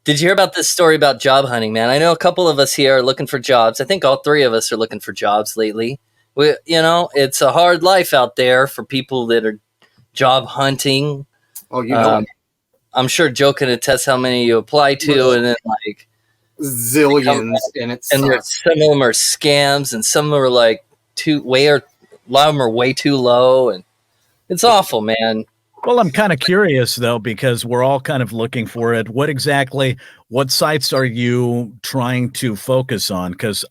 Did you hear about this story about job hunting, man? I know a couple of us here are looking for jobs. I think all three of us are looking for jobs lately. It's a hard life out there for people that are job hunting. Oh, you know it. I'm sure Joe can attest how many you apply to, and then like Zillions, and it and sucks. some of them are scams, and some of them are like a lot of them are way too low, and it's awful, man. Well, I'm kind of curious though, because we're all kind of looking for it. What sites are you trying to focus on? Because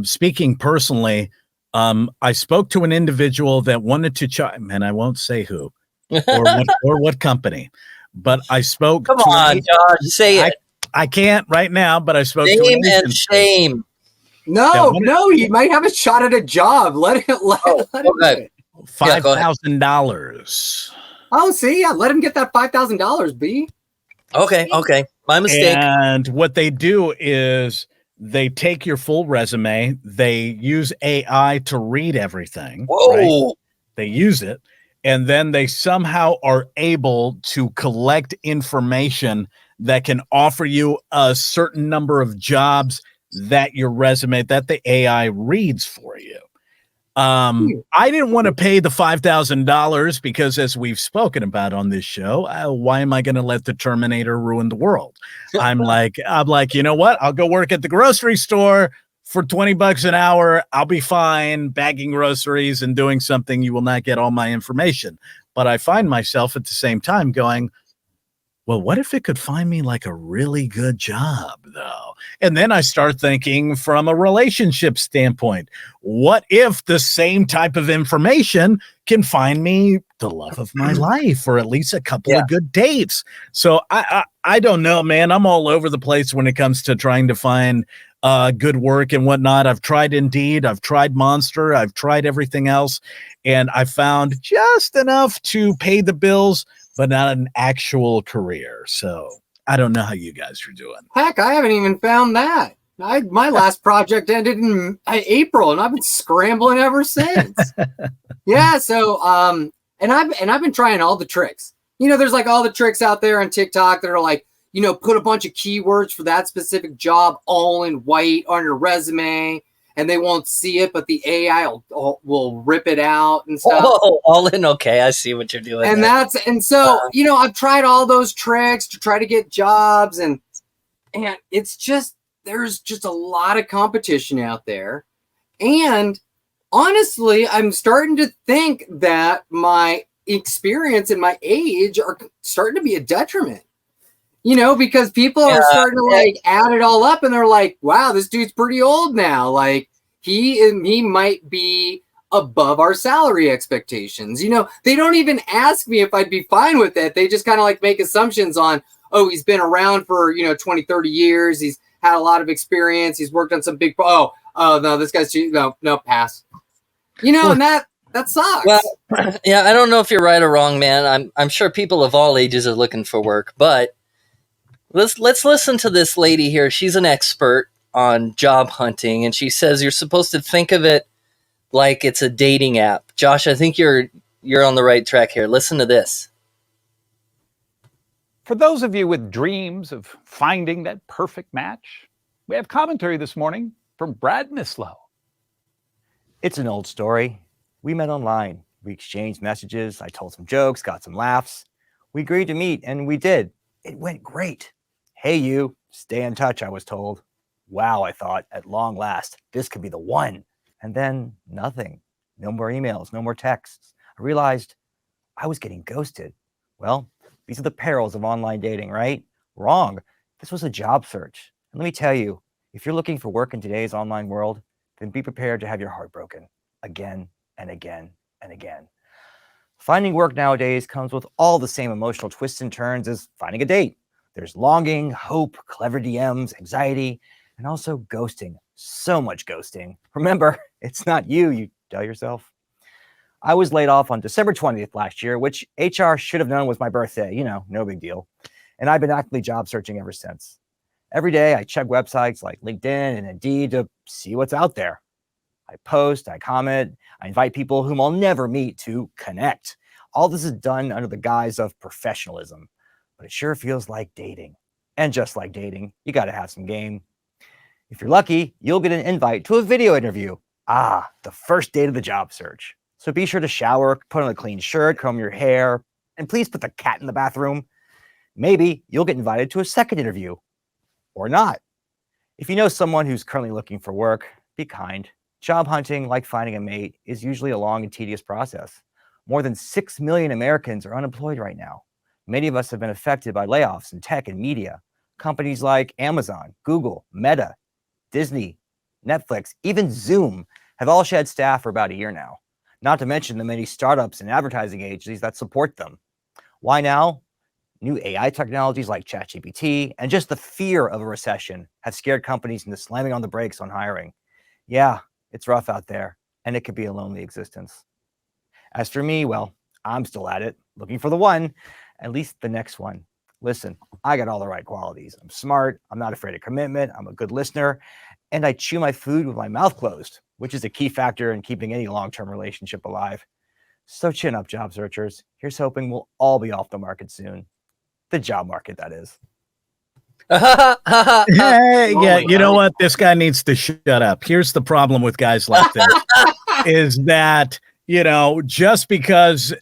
speaking personally, I spoke to an individual that wanted to chime, and I won't say who or what company, but I spoke. Come on, Josh, say it. I can't right now, but I spoke to Shame and shame. No, he might have a shot at a job. Let him do it. $5,000. Oh, see, yeah, let him get that $5,000, B. Okay, my mistake. And what they do is they take your full resume, they use AI to read everything. Whoa. Right? They use it, and then they somehow are able to collect information that can offer you a certain number of jobs that the AI reads for you. I didn't want to pay the $5,000 because, as we've spoken about on this show, why am I going to let the Terminator ruin the world? I'm like, you know what? I'll go work at the grocery store for $20 an hour. I'll be fine bagging groceries and doing something. You will not get all my information. But I find myself at the same time going, well, what if it could find me like a really good job, though? And then I start thinking from a relationship standpoint, what if the same type of information can find me the love of my life, or at least a couple of good dates? So I don't know, man. I'm all over the place when it comes to trying to find good work and whatnot. I've tried Indeed, I've tried Monster, I've tried everything else, and I found just enough to pay the bills, but not an actual career. So I don't know how you guys are doing. Heck, I haven't even found that. My last project ended in April, and I've been scrambling ever since. Yeah, so and I've been trying all the tricks. There's like all the tricks out there on TikTok that are like, put a bunch of keywords for that specific job all in white on your resume, and they won't see it, but the AI will rip it out and stuff. Oh, all in. Okay, I see what you're doing. And I've tried all those tricks to try to get jobs, and it's just, there's just a lot of competition out there. And honestly, I'm starting to think that my experience and my age are starting to be a detriment. Because people are starting to like add it all up, and they're like, wow, this dude's pretty old now. Like he might be above our salary expectations. They don't even ask me if I'd be fine with it. They just kind of like make assumptions on, oh, he's been around for, 20, 30 years. He's had a lot of experience. He's worked on some big, no, this guy's, no, pass. And that sucks. Well, yeah, I don't know if you're right or wrong, man. I'm sure people of all ages are looking for work, but let's listen to this lady here. She's an expert on job hunting, and she says you're supposed to think of it like it's a dating app. Josh, I think you're on the right track here. Listen to this. For those of you with dreams of finding that perfect match, we have commentary this morning from Brad Mislow. It's an old story. We met online. We exchanged messages. I told some jokes, got some laughs. We agreed to meet, and we did. It went great. Hey, you, stay in touch, I was told. Wow, I thought, at long last, this could be the one. And then nothing. No more emails, no more texts. I realized I was getting ghosted. Well, these are the perils of online dating, right? Wrong. This was a job search. And let me tell you, if you're looking for work in today's online world, then be prepared to have your heart broken again and again and again. Finding work nowadays comes with all the same emotional twists and turns as finding a date. There's longing, hope, clever DMs, anxiety, and also ghosting. So much ghosting. Remember, it's not you tell yourself. I was laid off on December 20th last year, which HR should have known was my birthday. No big deal. And I've been actively job searching ever since. Every day I check websites like LinkedIn and Indeed to see what's out there. I post, I comment, I invite people whom I'll never meet to connect. All this is done under the guise of professionalism, but it sure feels like dating. And just like dating, you got to have some game. If you're lucky, you'll get an invite to a video interview. Ah, the first date of the job search. So be sure to shower, put on a clean shirt, comb your hair, and please put the cat in the bathroom. Maybe you'll get invited to a second interview, or not. If you know someone who's currently looking for work, be kind. Job hunting, like finding a mate, is usually a long and tedious process. More than 6 million Americans are unemployed right now. Many of us have been affected by layoffs in tech and media. Companies like Amazon, Google, Meta, Disney, Netflix, even Zoom have all shed staff for about a year now. Not to mention the many startups and advertising agencies that support them. Why now? New AI technologies like ChatGPT and just the fear of a recession have scared companies into slamming on the brakes on hiring. Yeah, it's rough out there, and it could be a lonely existence. As for me, well, I'm still at it, looking for the one, at least the next one. Listen, I got all the right qualities. I'm smart, I'm not afraid of commitment, I'm a good listener, and I chew my food with my mouth closed, which is a key factor in keeping any long-term relationship alive. So chin up, job searchers. Here's hoping we'll all be off the market soon. The job market, that is. Hey, Oh yeah, my you know God. what? This guy needs to shut up. Here's the problem with guys like this is that, just because,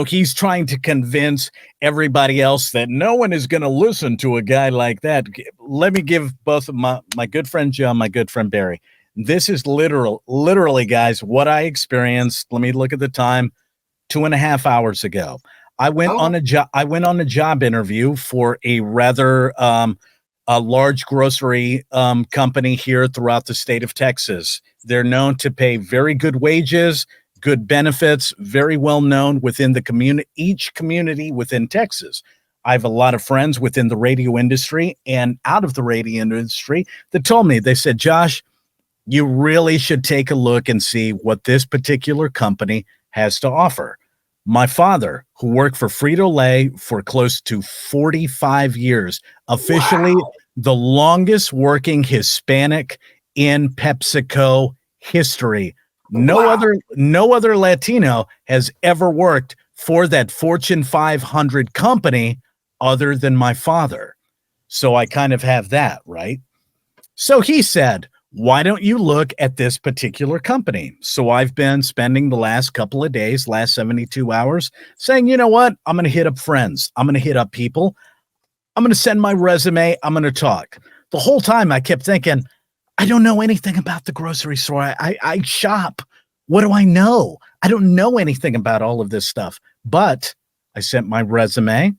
he's trying to convince everybody else that no one is going to listen to a guy like that. Let me give both of my good friend Joe, my good friend Barry. This is literally, guys, what I experienced. Let me look at the time, 2.5 hours ago. I went on a job interview for a rather a large grocery company here throughout the state of Texas. They're known to pay very good wages, good benefits, very well known within the community, each community within Texas. I have a lot of friends within the radio industry and out of the radio industry that told me, they said, Josh, you really should take a look and see what this particular company has to offer. My father, who worked for Frito-Lay for close to 45 years, officially the longest working Hispanic in PepsiCo history. No other Latino has ever worked for that Fortune 500 company other than my father. So I kind of have that, right? So he said, why don't you look at this particular company? So I've been spending the last couple of days, last 72 hours, saying, you know what? I'm going to hit up friends. I'm going to hit up people. I'm going to send my resume. I'm going to talk. The whole time I kept thinking, I don't know anything about the grocery store. I shop. What do I know? I don't know anything about all of this stuff. But I sent my resume.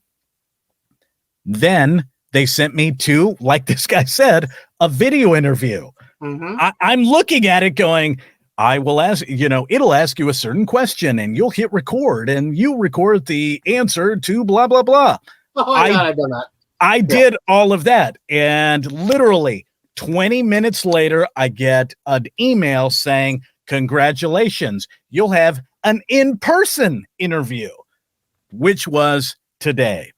Then they sent me to, like this guy said, a video interview. Mm-hmm. I'm looking at it going, I will ask, it'll ask you a certain question and you'll hit record and you record the answer to blah, blah, blah. Oh, my God, I've done that. I did all of that. And literally 20 minutes later, I get an email saying, congratulations, you'll have an in-person interview, which was today.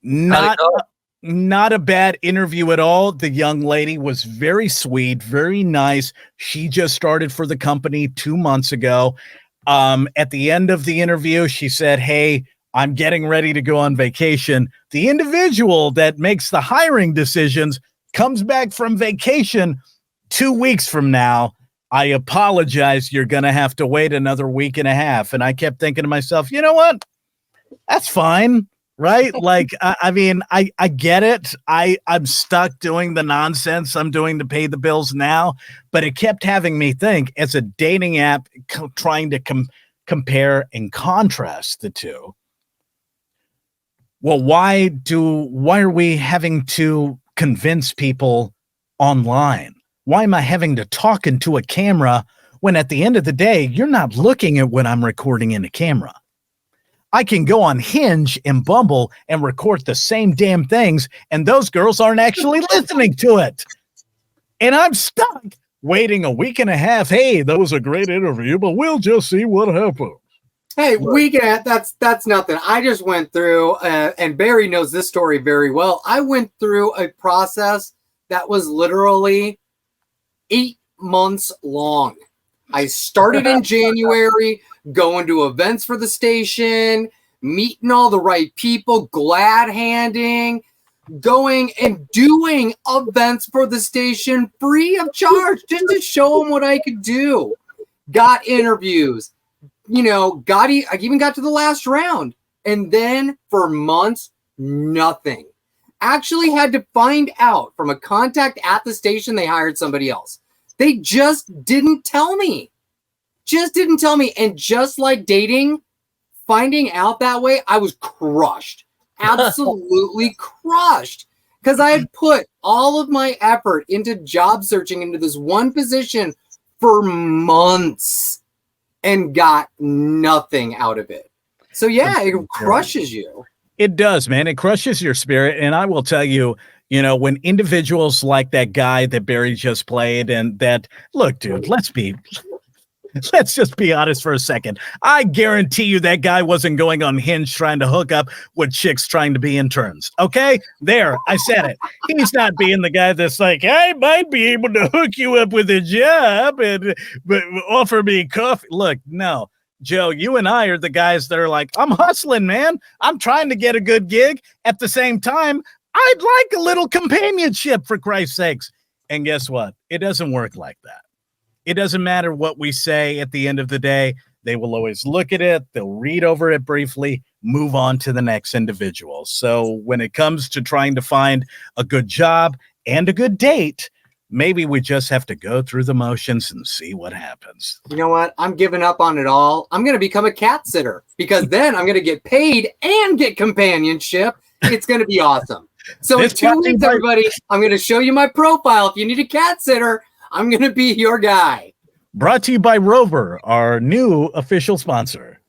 Not a bad interview at all. The young lady was very sweet, very nice. She just started for the company 2 months ago. At the end of the interview, she said, hey, I'm getting ready to go on vacation. The individual that makes the hiring decisions comes back from vacation 2 weeks from now. I apologize. You're going to have to wait another week and a half. And I kept thinking to myself, you know what? That's fine. Right? Like, I mean, I get it. I'm stuck doing the nonsense I'm doing to pay the bills now, but it kept having me think as a dating app trying to compare and contrast the two. Well, why are we having to convince people online? Why am I having to talk into a camera when at the end of the day, you're not looking at what I'm recording in a camera? I can go on Hinge and Bumble and record the same damn things, and those girls aren't actually listening to it. And I'm stuck waiting a week and a half. Hey, that was a great interview, but we'll just see what happens. Hey, that's nothing. I just went through, and Barry knows this story very well. I went through a process that was literally 8 months long. I started in January, going to events for the station, meeting all the right people, glad handing, going and doing events for the station free of charge just to show them what I could do. Got interviews, I even got to the last round. And then for months, nothing. Actually had to find out from a contact at the station they hired somebody else. They just didn't tell me. And just like dating, finding out that way, I was crushed. Absolutely crushed. Because I had put all of my effort into job searching into this one position for months and got nothing out of it. So yeah, it crushes you. It does, man. It crushes your spirit. And I will tell you, when individuals like that guy that Barry just played and that, look, dude, let's just be honest for a second. I guarantee you that guy wasn't going on Hinge trying to hook up with chicks trying to be interns. Okay? There, I said it. He's not being the guy that's like, I might be able to hook you up with a job and offer me coffee. Look, no. Joe, you and I are the guys that are like, I'm hustling, man. I'm trying to get a good gig. At the same time, I'd like a little companionship, for Christ's sakes. And guess what? It doesn't work like that. It doesn't matter what we say at the end of the day. They will always look at it. They'll read over it briefly, move on to the next individual. So when it comes to trying to find a good job and a good date, maybe we just have to go through the motions and see what happens. You know what? I'm giving up on it all. I'm going to become a cat sitter because then I'm going to get paid and get companionship. It's going to be awesome. So in 2 weeks, everybody, I'm going to show you my profile. If you need a cat sitter, I'm going to be your guy. Brought to you by Rover, our new official sponsor.